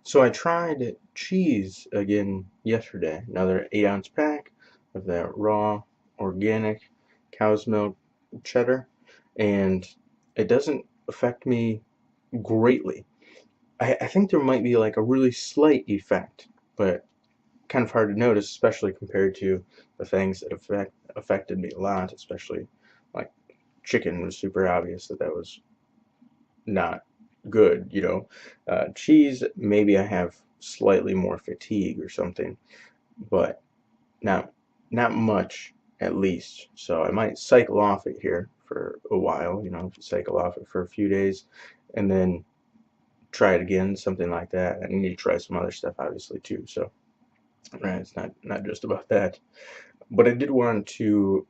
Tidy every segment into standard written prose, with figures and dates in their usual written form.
So I tried cheese again yesterday, another 8-ounce pack of that raw, organic cow's milk cheddar, and it doesn't affect me greatly. I think there might be like a really slight effect, but kind of hard to notice, especially compared to the things that affected me a lot, especially like chicken was super obvious that was not good. Cheese, maybe I have slightly more fatigue or something, but not not much at least. So I might cycle off it here for a while, cycle off it for a few days and then try it again, something like that. I need to try some other stuff obviously too. So right, it's not just about that. But I did want to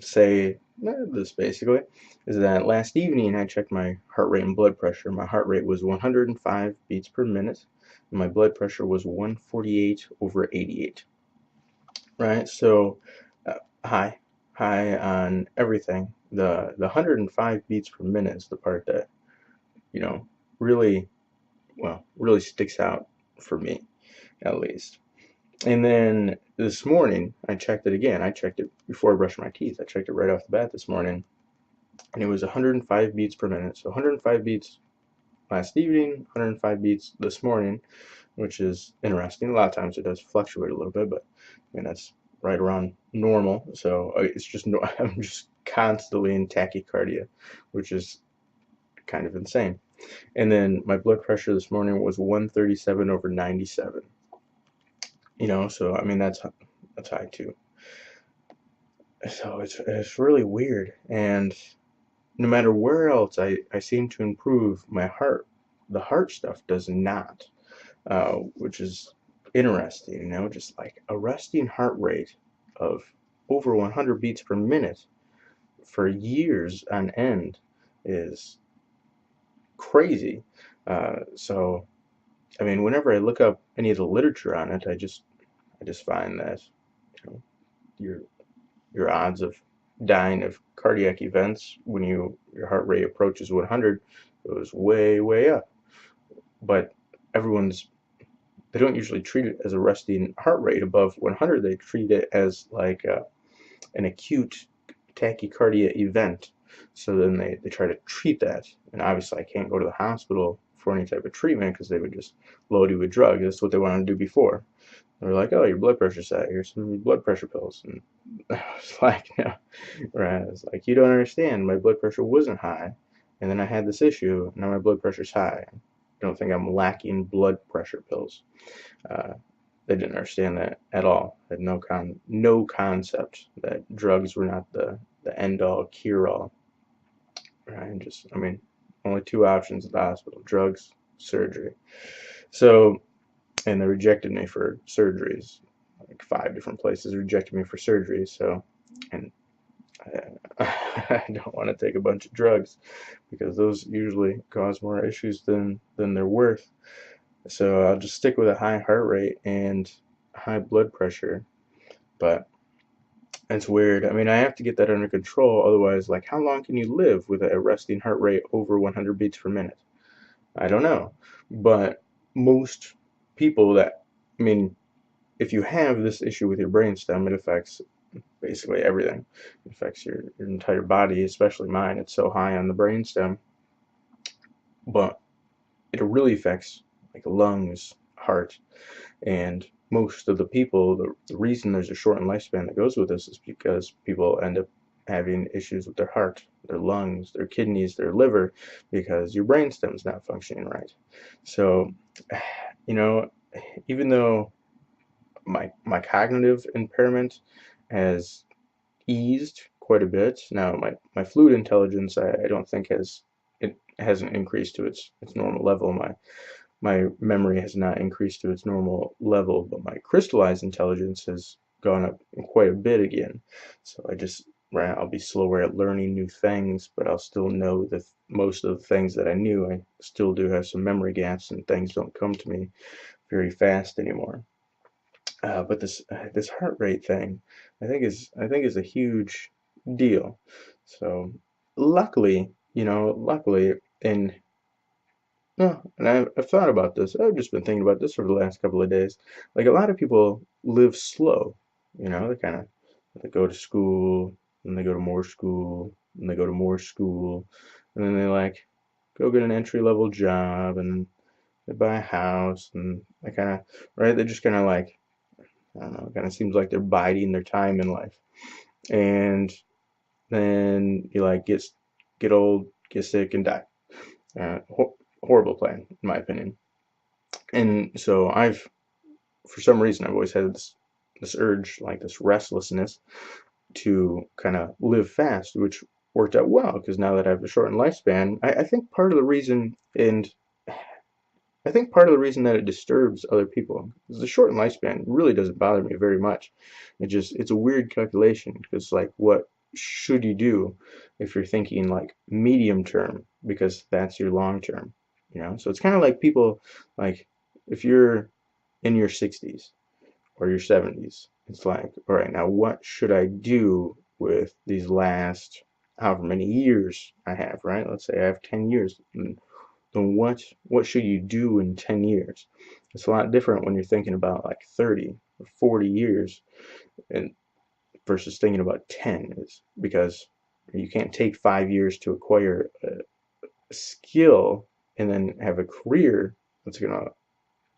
say this basically is that last evening I checked my heart rate and blood pressure. My heart rate was 105 beats per minute, and my blood pressure was 148 over 88. Right, so uh, high, high on everything. The 105 beats per minute is the part that you know really really sticks out for me at least. And then this morning, I checked it again. I checked it before I brushed my teeth. I checked it right off the bat this morning, and it was 105 beats per minute. So 105 beats last evening, 105 beats this morning, which is interesting. A lot of times it does fluctuate a little bit, but I mean that's right around normal. So it's just I'm just constantly in tachycardia, which is kind of insane. And then my blood pressure this morning was 137 over 97. So I mean that's high too. So it's really weird, and no matter where else I seem to improve, the heart stuff does not, which is interesting. Just like a resting heart rate of over 100 beats per minute for years on end is crazy. So I mean, whenever I look up any of the literature on it, I just find that you know, your your odds of dying of cardiac events when your heart rate approaches 100 goes way way up. But everyone's they don't usually treat it as a resting heart rate above 100. They treat it as like an acute tachycardia event. So then they try to treat that. And obviously, I can't go to the hospital for any type of treatment because they would just load you with drugs. That's what they wanted to do before. They were like, "Oh, your blood pressure's high. Here's some blood pressure pills." And I was like, "No," right? It's like you don't understand. My blood pressure wasn't high, and then I had this issue. Now my blood pressure's high. I don't think I'm lacking blood pressure pills. Uh, they didn't understand that at all. Had no concept that drugs were not the end all cure all. Right? And I mean, only two options at the hospital: drugs, surgery. So, and they rejected me for surgeries. Like 5 different places rejected me for surgery. So, and I don't want to take a bunch of drugs because those usually cause more issues than they're worth. So I'll just stick with a high heart rate and high blood pressure. But it's weird. I mean, I have to get that under control. Otherwise, like, how long can you live with a resting heart rate over 100 beats per minute? I don't know. But most people I mean, if you have this issue with your brainstem, it affects basically everything. It affects your entire body, especially mine. It's so high on the brainstem, but it really affects like lungs, heart, and most of the people. The reason there's a shortened lifespan that goes with this is because people end up having issues with their heart, their lungs, their kidneys, their liver, because your brainstem's not functioning right. So, you know, even though my cognitive impairment has eased quite a bit. Now my fluid intelligence I don't think it hasn't increased to its normal level. My memory has not increased to its normal level, but my crystallized intelligence has gone up quite a bit again. So right, I'll be slower at learning new things, but I'll still know that most of the things that I knew. I still do have some memory gaps, and things don't come to me very fast anymore. But this heart rate thing, I think is a huge deal. So luckily, in No, and I've thought about this. I've just been thinking about this for the last couple of days. Like a lot of people live slow, they kind of they go to school, and they go to more school, and they go to more school, and then they like go get an entry level job, and they buy a house, and they kind of right. They just kind of like I don't know. It kind of seems like they're biding their time in life, and then you like get old, get sick, and die. Horrible plan, in my opinion. And so for some reason, I've always had this urge, like this restlessness, to kind of live fast, which worked out well because now that I have a shortened lifespan, I think part of the reason, and I think part of the reason that it disturbs other people is the shortened lifespan really doesn't bother me very much. It's a weird calculation because like what should you do if you're thinking like medium term because that's your long term, So it's kind of like people like if you're in your 60s or your 70s, it's like, all right, now what should I do with these last however many years I have, right? Let's say I have 10 years. Then what should you do in 10 years? It's a lot different when you're thinking about like 30 or 40 years and versus thinking about 10 is because you can't take 5 years to acquire a skill and then have a career that's going to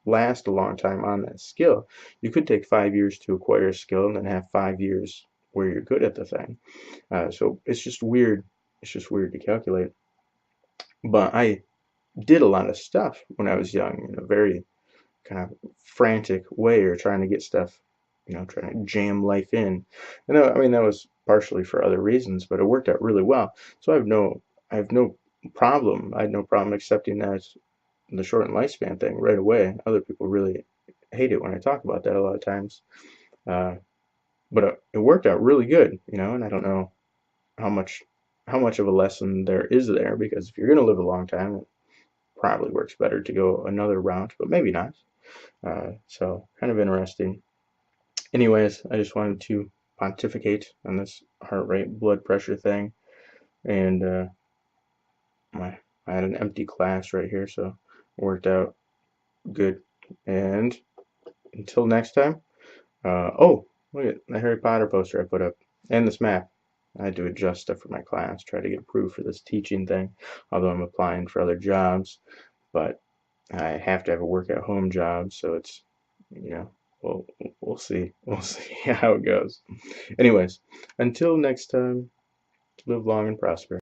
last a long time on that skill. You could take 5 years to acquire a skill and then have 5 years where you're good at the thing. So it's just weird. It's just weird to calculate. But I did a lot of stuff when I was young in a very kind of frantic way or trying to get stuff, trying to jam life in. And I mean, that was partially for other reasons, but it worked out really well. So I have no problem. I had no problem accepting that the shortened lifespan thing right away. Other people really hate it when I talk about that a lot of times. Uh, but it worked out really good, and I don't know how much how much of a lesson there is there because if you're going to live a long time, it probably works better to go another route, but maybe not. So kind of interesting. Anyways, I just wanted to pontificate on this heart rate, blood pressure thing, and my I had an empty class right here, so it worked out good. And until next time, oh, look at the Harry Potter poster I put up and this map. I had to adjust stuff for my class, try to get approved for this teaching thing, although I'm applying for other jobs, but I have to have a work at home job, so it's, you know, we'll we'll see. We'll see how it goes. Anyways, until next time, live long and prosper.